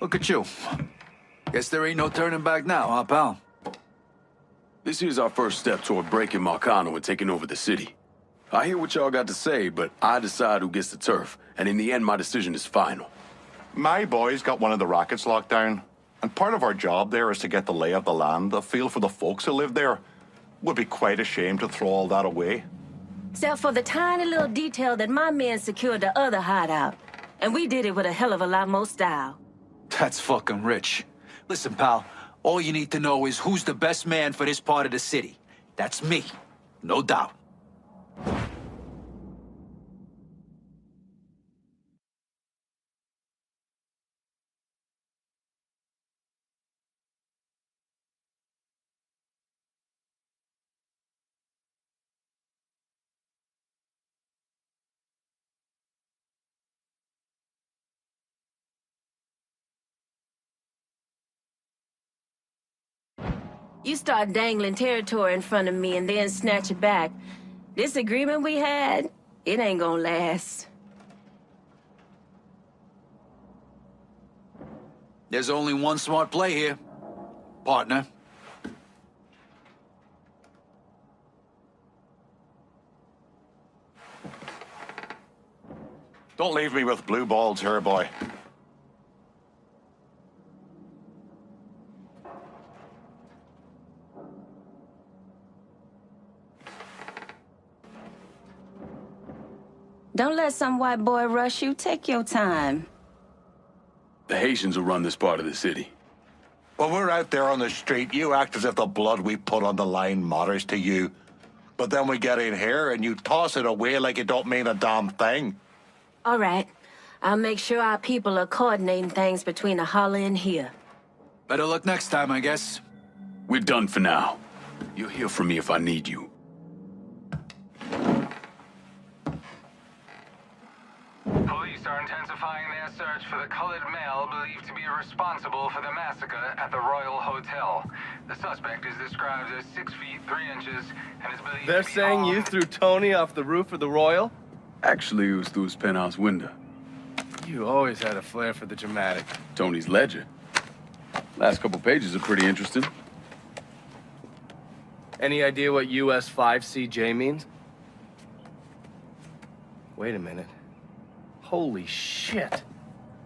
Look at you. Guess there ain't no turning back now, huh, pal? This here's our first step toward breaking Marcano and taking over the city. I hear what y'all got to say, but I decide who gets the turf, and in the end, my decision is final. My boys got one of the rackets locked down, and part of our job there is to get the lay of the land, a feel for the folks who live there. Would be quite ashamed to throw all that away. Except for the tiny little detail that my men secured the other hideout. And we did it with a hell of a lot more style. That's fucking rich. Listen, pal, all you need to know is who's the best man for this part of the city. That's me, no doubt. You start dangling territory in front of me and then snatch it back. This agreement we had, it ain't gonna last. There's only one smart play here, partner. Don't leave me with blue balls here, boy. Don't let some white boy rush you. Take your time. The Haitians will run this part of the city. When we're out there on the street, you act as if the blood we put on the line matters to you. But then we get in here and you toss it away like it don't mean a damn thing. All right. I'll make sure our people are coordinating things between the holler and here. Better luck next time, I guess. We're done for now. You'll hear from me if I need you. Police are intensifying their search for the colored male believed to be responsible for the massacre at the Royal Hotel. The suspect is described as 6 feet 3 inches and is believed They're to be saying you armed. threw Tony off the roof of the Royal? Actually, it was through his penthouse window. You always had a flair for the dramatic. Tony's ledger. Last couple pages are pretty interesting. Any idea what US 5CJ means? Wait a minute. Holy shit.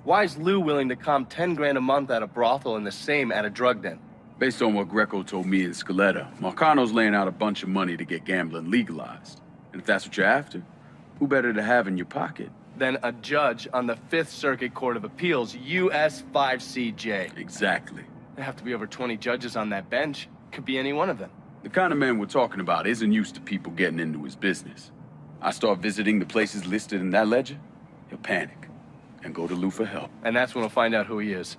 Why is Lou willing to comp 10 grand a month at a brothel and the same at a drug den? Based on what Greco told me in Scaletta, Marcano's laying out a bunch of money to get gambling legalized. And if that's what you're after, who better to have in your pocket? Then a judge on the Fifth Circuit Court of Appeals, US 5CJ. Exactly. There have to be over 20 judges on that bench. Could be any one of them. The kind of man we're talking about isn't used to people getting into his business. I start visiting the places listed in that ledger, he'll panic and go to Lou for help. And that's when we'll find out who he is.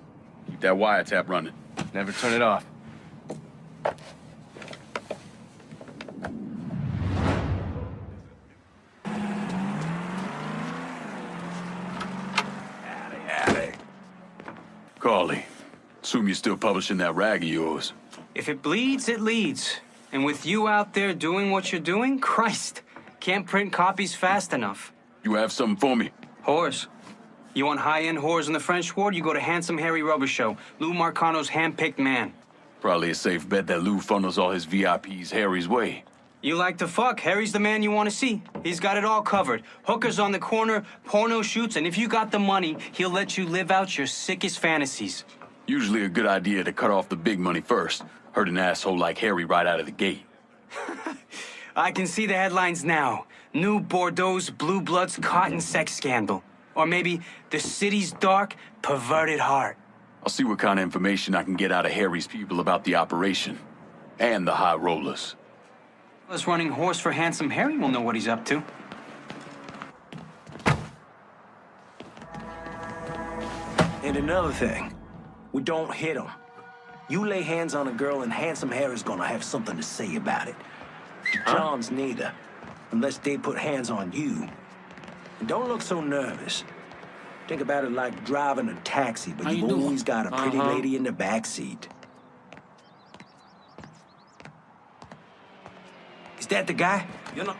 Keep that wiretap running. Never turn it off. Carly, assume you're still publishing that rag of yours. If it bleeds, it leads. And with you out there doing what you're doing, Christ, can't print copies fast enough. You have something for me? Whores. You want high-end whores in the French Ward, you go to Handsome Harry Rubber Show, Lou Marcano's hand-picked man. Probably a safe bet that Lou funnels all his VIPs Harry's way. You like to fuck, Harry's the man you want to see. He's got it all covered. Hookers on the corner, porno shoots, and if you got the money, he'll let you live out your sickest fantasies. Usually a good idea to cut off the big money first. Hurt an asshole like Harry right out of the gate. I can see the headlines now. New Bordeaux's Blue Bloods cotton sex scandal. Or maybe the city's dark, perverted heart. I'll see what kind of information I can get out of Harry's people about the operation. And the high rollers. Us running horse for Handsome Harry will know what he's up to. And another thing, we don't hit them. You lay hands on a girl and Handsome Harry's gonna have something to say about it. The Johns neither, unless they put hands on you. And don't look so nervous. Think about it like driving a taxi, but you've always got a pretty lady in the backseat. Is that the guy? You know.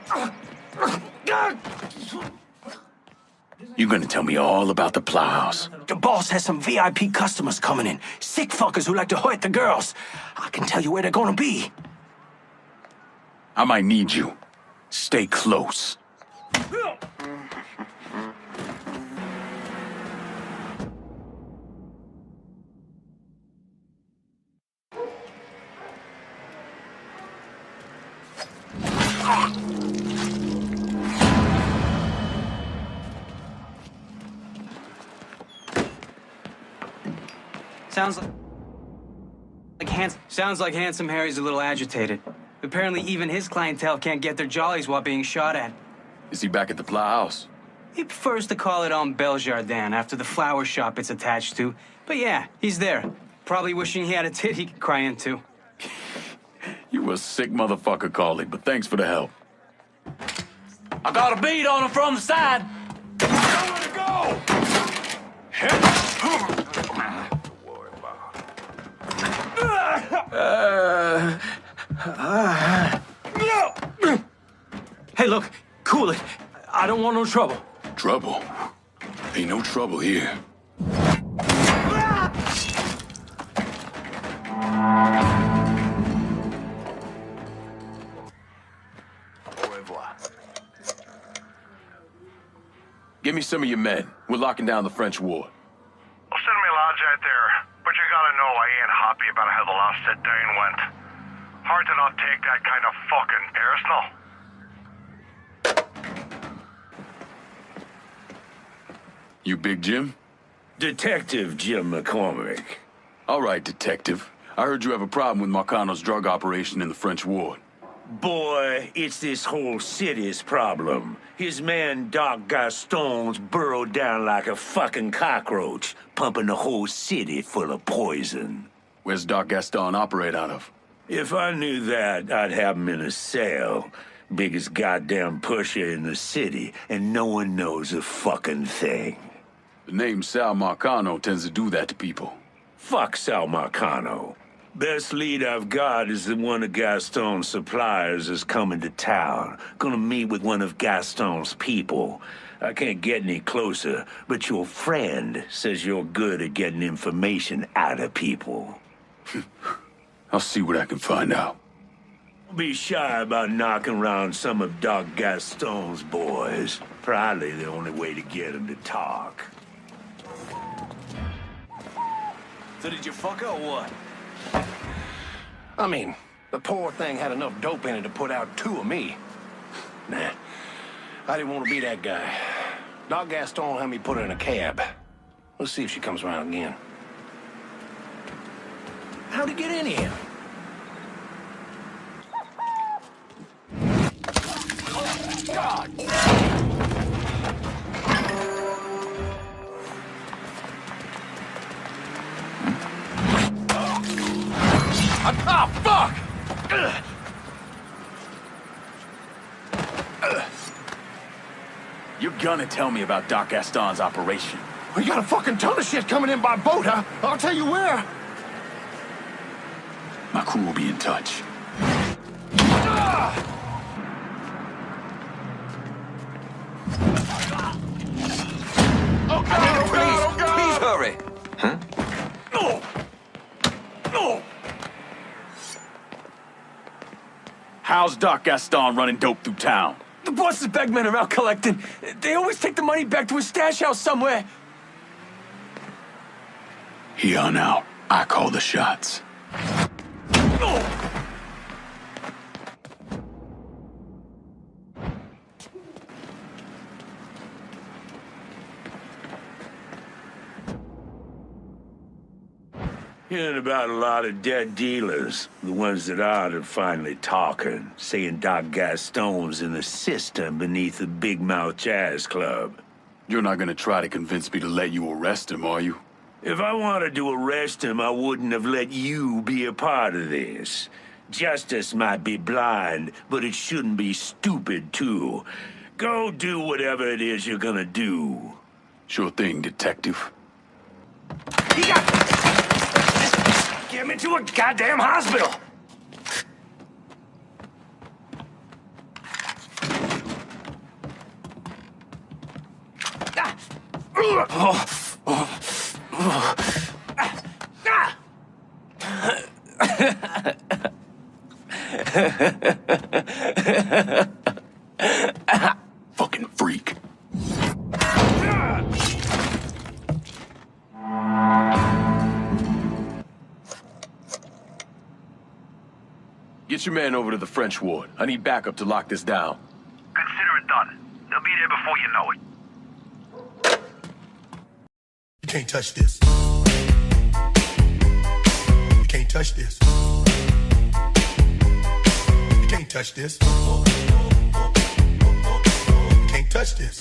You're gonna tell me all about the Plowhouse. The boss has some VIP customers coming in. Sick fuckers who like to hurt the girls. I can tell you where they're gonna be. I might need you. Stay close. Sounds like Handsome Harry's a little agitated. Apparently even his clientele can't get their jollies while being shot at. Is he back at the Plowhouse? He prefers to call it on Beljardin after the flower shop it's attached to. But yeah, he's there. Probably wishing he had a tit he could cry into. You a sick motherfucker, Carly, but thanks for the help. I got a bead on him from the side. Nowhere to go! Hey, look, cool it. I don't want no trouble. Trouble? Ain't no trouble here. Give me some of your men. We're locking down the French ward. Well, send me lads out there, but you gotta know I ain't happy about how the last sit-down went. Hard to not take that kind of fucking personal. You Big Jim? Detective Jim McCormick. All right, detective. I heard you have a problem with Marcano's drug operation in the French ward. Boy, it's this whole city's problem. His man Doc Gaston's burrowed down like a fucking cockroach, pumping the whole city full of poison. Where's Doc Gaston operate out of? If I knew that, I'd have him in a cell. Biggest goddamn pusher in the city, and no one knows a fucking thing. The name Sal Marcano tends to do that to people. Fuck Sal Marcano. Best lead I've got is that one of Gaston's suppliers is coming to town. Gonna meet with one of Gaston's people. I can't get any closer, but your friend says you're good at getting information out of people. I'll see what I can find out. Don't be shy about knocking around some of Doc Gaston's boys. Probably the only way to get him to talk. So did you fuck her or what? I mean, the poor thing had enough dope in it to put out two of me. Nah, I didn't want to be that guy. Doc Gaston had me put her in a cab. Let's see if she comes around again. How'd he get in here? God! Ah, fuck! You're gonna tell me about Doc Gaston's operation. We got a fucking ton of shit coming in by boat, huh? I'll tell you where. My crew will be in touch. Oh, God, Please hurry. Huh? No! No! How's Doc Gaston running dope through town? The boss's bagmen are out collecting. They always take the money back to his stash house somewhere. Here on out, I call the shots. Hearing about a lot of dead dealers. The ones that aren't are finally talking, saying Doc Gaston's in the system beneath the Big Mouth Jazz Club. You're not gonna try to convince me to let you arrest him, are you? If I wanted to arrest him, I wouldn't have let you be a part of this. Justice might be blind, but it shouldn't be stupid, too. Go do whatever it is you're gonna do. Sure thing, detective. Get me to a goddamn hospital! Ah. Fucking freak. Get your man over to the French ward. I need backup to lock this down. Consider it done. They'll be there before you know it. You can't touch this. You can't touch this. You can't touch this. You can't touch this.